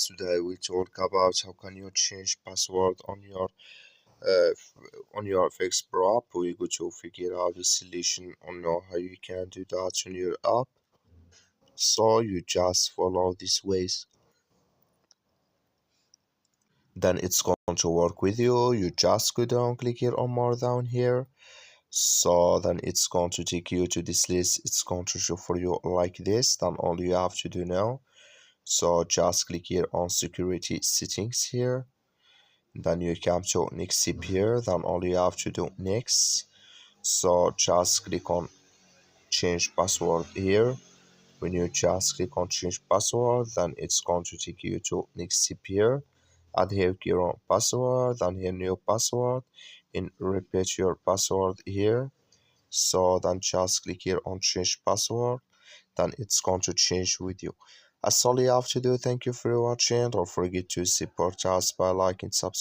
Today we talk about how can you change password uh, on your FxPro app. We're going to figure out the solution on how you can do that on your app. So you just follow these ways. Then it's going to work with you. You just go down, click here on more down here. So then it's going to take you to this list. It's going to show for you like this. Then all you have to do now. So just click here on security settings here. Then you come to next step here. Then all you have to do next. So just click on change password here. When you just click on change password, then it's going to take you to next step here. Add here your password, then here new password, and repeat your password here. So then just click here on change password, then it's going to change with you. That's all you have to do. Thank you for watching. Don't forget to support us by liking, subscribe.